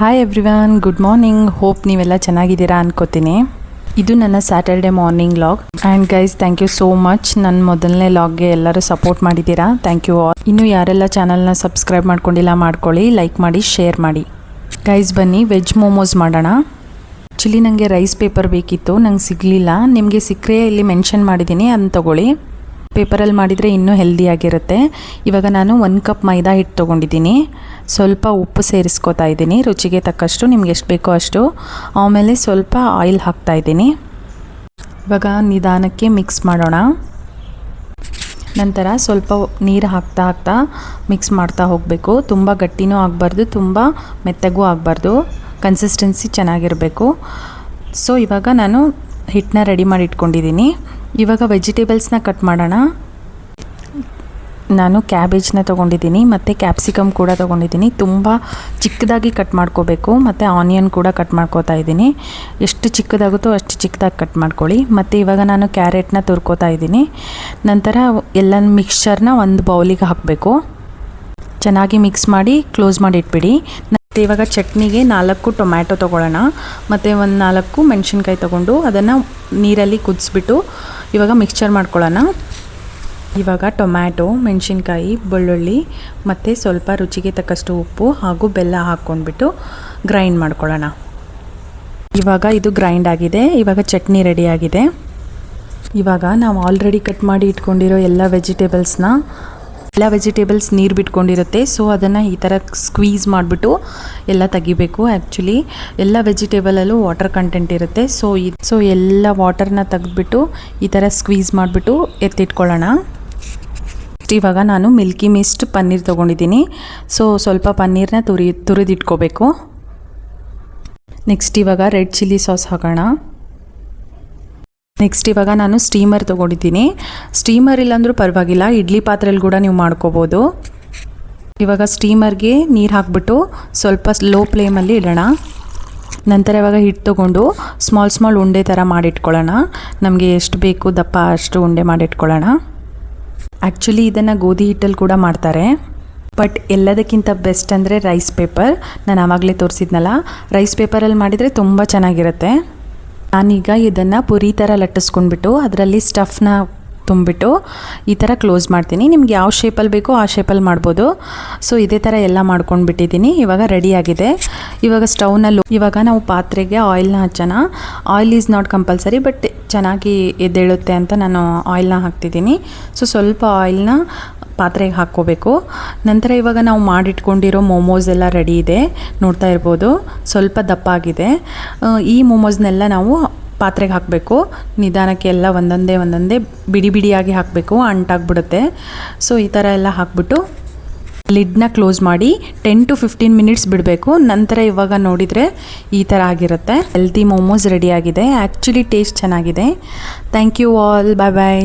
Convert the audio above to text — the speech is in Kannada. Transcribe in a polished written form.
Hi everyone, good morning. Hope ನೀವೆಲ್ಲ ಚೆನ್ನಾಗಿದ್ದೀರಾ ಅನ್ಕೋತೀನಿ. ಇದು ನನ್ನ Saturday morning vlog. And guys, thank you so much. ನನ್ನ ಮೊದಲನೇ ಲಾಗ್ಗೆ ಎಲ್ಲರೂ ಸಪೋರ್ಟ್ ಮಾಡಿದ್ದೀರಾ. Thank you all. ಇನ್ನೂ ಯಾರೆಲ್ಲ ಚಾನಲ್ನ ಸಬ್ಸ್ಕ್ರೈಬ್ ಮಾಡ್ಕೊಂಡಿಲ್ಲ ಮಾಡ್ಕೊಳ್ಳಿ, ಲೈಕ್ ಮಾಡಿ, ಶೇರ್ ಮಾಡಿ. ಗೈಸ್ ಬನ್ನಿ ವೆಜ್ ಮೋಮೋಸ್ ಮಾಡೋಣ. ಆ್ಯಕ್ಚುಲಿ ನನಗೆ ರೈಸ್ ಪೇಪರ್ ಬೇಕಿತ್ತು, ನಂಗೆ ಸಿಗಲಿಲ್ಲ. ನಿಮಗೆ ಸಿಕ್ಕರೆ ಇಲ್ಲಿ ಮೆನ್ಷನ್ ಮಾಡಿದ್ದೀನಿ, ಅದನ್ನು ತೊಗೊಳ್ಳಿ. ಪೇಪರಲ್ಲಿ ಮಾಡಿದರೆ ಇನ್ನೂ ಹೆಲ್ದಿಯಾಗಿರುತ್ತೆ. ಇವಾಗ ನಾನು 1 ಕಪ್ ಮೈದಾ ಹಿಟ್ಟು ತೊಗೊಂಡಿದ್ದೀನಿ. ಸ್ವಲ್ಪ ಉಪ್ಪು ಸೇರಿಸ್ಕೋತಾ ಇದ್ದೀನಿ, ರುಚಿಗೆ ತಕ್ಕಷ್ಟು, ನಿಮ್ಗೆ ಎಷ್ಟು ಬೇಕೋ ಅಷ್ಟು. ಆಮೇಲೆ ಸ್ವಲ್ಪ ಆಯಿಲ್ ಹಾಕ್ತಾಯಿದ್ದೀನಿ. ಇವಾಗ ನಿಧಾನಕ್ಕೆ ಮಿಕ್ಸ್ ಮಾಡೋಣ. ನಂತರ ಸ್ವಲ್ಪ ನೀರು ಹಾಕ್ತಾ ಮಿಕ್ಸ್ ಮಾಡ್ತಾ ಹೋಗಬೇಕು. ತುಂಬ ಗಟ್ಟಿನೂ ಆಗಬಾರ್ದು, ತುಂಬ ಮೆತ್ತಗೂ ಆಗಬಾರ್ದು. ಕನ್ಸಿಸ್ಟೆನ್ಸಿ ಚೆನ್ನಾಗಿರಬೇಕು. ಸೊ ಇವಾಗ ನಾನು ಹಿಟ್ಟನ್ನ ರೆಡಿ ಮಾಡಿ ಇಟ್ಕೊಂಡಿದ್ದೀನಿ. ಇವಾಗ ವೆಜಿಟೇಬಲ್ಸ್ನ ಕಟ್ ಮಾಡೋಣ. ನಾನು ಕ್ಯಾಬೇಜ್ನ ತೊಗೊಂಡಿದ್ದೀನಿ ಮತ್ತು ಕ್ಯಾಪ್ಸಿಕಮ್ ಕೂಡ ತೊಗೊಂಡಿದ್ದೀನಿ. ತುಂಬ ಚಿಕ್ಕದಾಗಿ ಕಟ್ ಮಾಡ್ಕೋಬೇಕು. ಮತ್ತು ಆನಿಯನ್ ಕೂಡ ಕಟ್ ಮಾಡ್ಕೋತಾ ಇದ್ದೀನಿ. ಎಷ್ಟು ಚಿಕ್ಕದಾಗುತ್ತೋ ಅಷ್ಟು ಚಿಕ್ಕದಾಗಿ ಕಟ್ ಮಾಡ್ಕೊಳ್ಳಿ. ಮತ್ತು ಇವಾಗ ನಾನು ಕ್ಯಾರೆಟ್ನ ತುರ್ಕೋತಾ ಇದ್ದೀನಿ. ನಂತರ ಎಲ್ಲ ಮಿಕ್ಸ್ಚರ್ನ ಒಂದು ಬೌಲಿಗೆ ಹಾಕಬೇಕು. ಚೆನ್ನಾಗಿ ಮಿಕ್ಸ್ ಮಾಡಿ ಕ್ಲೋಸ್ ಮಾಡಿ ಇಟ್ಬಿಡಿ. ಮತ್ತು ಇವಾಗ ಚಟ್ನಿಗೆ 4 ಟೊಮ್ಯಾಟೊ ತೊಗೊಳ್ಳೋಣ. ಮತ್ತು ಒಂದು 4 ಮೆಣಸಿನ್ಕಾಯಿ ತೊಗೊಂಡು ಅದನ್ನು ನೀರಲ್ಲಿ ಕುದಿಸ್ಬಿಟ್ಟು ಇವಾಗ ಮಿಕ್ಸ್ಚರ್ ಮಾಡ್ಕೊಳ್ಳೋಣ. ಇವಾಗ ಟೊಮ್ಯಾಟೊ, ಮೆಣಸಿನ್ಕಾಯಿ, ಬೆಳ್ಳುಳ್ಳಿ ಮತ್ತು ಸ್ವಲ್ಪ ರುಚಿಗೆ ತಕ್ಕಷ್ಟು ಉಪ್ಪು ಹಾಗೂ ಬೆಲ್ಲ ಹಾಕ್ಕೊಂಡ್ಬಿಟ್ಟು ಗ್ರೈಂಡ್ ಮಾಡ್ಕೊಳ್ಳೋಣ. ಇವಾಗ ಇದು ಗ್ರೈಂಡ್ ಆಗಿದೆ. ಇವಾಗ ಚಟ್ನಿ ರೆಡಿಯಾಗಿದೆ. ಇವಾಗ ನಾವು ಆಲ್ರೆಡಿ ಕಟ್ ಮಾಡಿ ಇಟ್ಕೊಂಡಿರೋ ಎಲ್ಲ ವೆಜಿಟೇಬಲ್ಸ್ ನೀರು ಬಿಟ್ಕೊಂಡಿರುತ್ತೆ. ಸೊ ಅದನ್ನು ಈ ಥರ ಸ್ಕ್ವೀಸ್ ಮಾಡಿಬಿಟ್ಟು ಎಲ್ಲ ತೆಗಿಬೇಕು. ಆ್ಯಕ್ಚುಲಿ ಎಲ್ಲ ವೆಜಿಟೇಬಲಲ್ಲೂ ವಾಟರ್ ಕಂಟೆಂಟ್ ಇರುತ್ತೆ. ಸೊ ಎಲ್ಲ ವಾಟರ್ನ ತೆಗೆದ್ಬಿಟ್ಟು ಈ ಥರ ಸ್ಕ್ವೀಸ್ ಮಾಡಿಬಿಟ್ಟು ಎತ್ತಿಟ್ಕೊಳ್ಳೋಣ. ಇವಾಗ ನಾನು ಮಿಲ್ಕಿ ಮಿಸ್ಟ್ ಪನ್ನೀರ್ ತೊಗೊಂಡಿದ್ದೀನಿ. ಸೊ ಸ್ವಲ್ಪ ಪನ್ನೀರನ್ನ ತುರಿದಿಟ್ಕೋಬೇಕು. ನೆಕ್ಸ್ಟ್ ಇವಾಗ ರೆಡ್ ಚಿಲ್ಲಿ ಸಾಸ್ ಹಾಕೋಣ. ನೆಕ್ಸ್ಟ್ ಇವಾಗ ನಾನು ಸ್ಟೀಮರ್ ತೊಗೊಂಡಿದ್ದೀನಿ. ಸ್ಟೀಮರ್ ಇಲ್ಲಾಂದ್ರೂ ಪರವಾಗಿಲ್ಲ, ಇಡ್ಲಿ ಪಾತ್ರೆಯಲ್ಲಿ ಕೂಡ ನೀವು ಮಾಡ್ಕೋಬೋದು. ಇವಾಗ ಸ್ಟೀಮರ್ಗೆ ನೀರು ಹಾಕ್ಬಿಟ್ಟು ಸ್ವಲ್ಪ ಲೋ ಫ್ಲೇಮಲ್ಲಿ ಇಡೋಣ. ನಂತರ ಇವಾಗ ಹಿಟ್ಟು ತೊಗೊಂಡು ಸ್ಮಾಲ್ ಉಂಡೆ ಥರ ಮಾಡಿಟ್ಕೊಳ್ಳೋಣ. ನಮಗೆ ಎಷ್ಟು ಬೇಕು ದಪ್ಪ ಅಷ್ಟು ಉಂಡೆ ಮಾಡಿಟ್ಕೊಳ್ಳೋಣ. ಆ್ಯಕ್ಚುಲಿ ಇದನ್ನು ಗೋಧಿ ಹಿಟ್ಟಲ್ಲಿ ಕೂಡ ಮಾಡ್ತಾರೆ. ಬಟ್ ಎಲ್ಲದಕ್ಕಿಂತ ಬೆಸ್ಟ್ ಅಂದರೆ ರೈಸ್ ಪೇಪರ್. ನಾನು ಆವಾಗಲೇ ತೋರಿಸಿದ್ನಲ್ಲ, ರೈಸ್ ಪೇಪರಲ್ಲಿ ಮಾಡಿದರೆ ತುಂಬ ಚೆನ್ನಾಗಿರುತ್ತೆ. ನಾನೀಗ ಇದನ್ನು ಪುರಿ ಥರ ಲಟ್ಟಿಸ್ಕೊಂಡ್ಬಿಟ್ಟು ಅದರಲ್ಲಿ ಸ್ಟಫ್ನ ತುಂಬಿಟ್ಟು ಈ ಥರ ಕ್ಲೋಸ್ ಮಾಡ್ತೀನಿ. ನಿಮ್ಗೆ ಯಾವ ಶೇಪಲ್ಲಿ ಬೇಕೋ ಆ ಶೇಪಲ್ಲಿ ಮಾಡ್ಬೋದು. ಸೊ ಇದೇ ಥರ ಎಲ್ಲ ಮಾಡ್ಕೊಂಡ್ಬಿಟ್ಟಿದ್ದೀನಿ. ಇವಾಗ ರೆಡಿಯಾಗಿದೆ. ಇವಾಗ ಇವಾಗ ನಾವು ಪಾತ್ರೆಗೆ ಆಯಿಲ್ನ ಹಚ್ಚೋಣ. Oil is not compulsory, but ಚೆನ್ನಾಗಿ ಎದ್ದೇಳುತ್ತೆ ಅಂತ ನಾನು ಆಯಿಲ್ನ ಹಾಕ್ತಿದ್ದೀನಿ. ಸೊ ಸ್ವಲ್ಪ ಆಯಿಲ್ನ ಪಾತ್ರೆಗೆ ಹಾಕ್ಕೋಬೇಕು. ನಂತರ ಇವಾಗ ನಾವು ಮಾಡಿಟ್ಕೊಂಡಿರೋ ಮೋಮೋಸ್ ಎಲ್ಲ ರೆಡಿ ಇದೆ, ನೋಡ್ತಾ ಇರ್ಬೋದು. ಸ್ವಲ್ಪ ದಪ್ಪ ಆಗಿದೆ. ಈ ಮೋಮೋಸ್ನೆಲ್ಲ ನಾವು ಪಾತ್ರೆಗೆ ಹಾಕಬೇಕು. ನಿಧಾನಕ್ಕೆ ಎಲ್ಲ ಒಂದೊಂದೇ ಬಿಡಿಯಾಗಿ ಹಾಕಬೇಕು, ಅಂಟಾಗ್ಬಿಡುತ್ತೆ. ಸೊ ಈ ಥರ ಎಲ್ಲ ಹಾಕ್ಬಿಟ್ಟು ಲಿಡ್ನ ಕ್ಲೋಸ್ ಮಾಡಿ 10 to 15 ಮಿನಿಟ್ಸ್ ಬಿಡಬೇಕು. ನಂತರ ಇವಾಗ ನೋಡಿದರೆ ಈ ಥರ ಆಗಿರುತ್ತೆ. ಹೆಲ್ತಿ ಮೋಮೋಸ್ ರೆಡಿಯಾಗಿದೆ. ಆ್ಯಕ್ಚುಲಿ ಟೇಸ್ಟ್ ಚೆನ್ನಾಗಿದೆ. Thank you all. Bye bye.